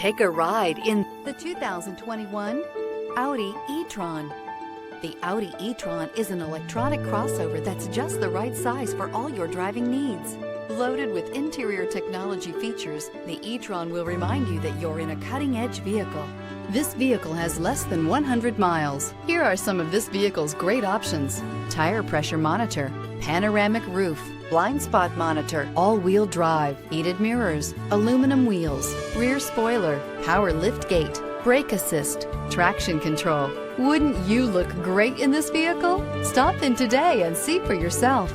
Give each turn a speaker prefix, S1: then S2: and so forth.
S1: Take a ride in the 2021 Audi e-tron. The Audi e-tron is an electronic crossover that's just the right size for all your driving needs. Loaded with interior technology features, the e-tron will remind you that you're in a cutting-edge vehicle. This vehicle has less than 100 miles. Here are some of this vehicle's great options: tire pressure monitor, panoramic roof, blind spot monitor, all-wheel drive, heated mirrors, aluminum wheels, rear spoiler, power lift gate, brake assist, traction control. Wouldn't you look great in this vehicle? Stop in today and see for yourself.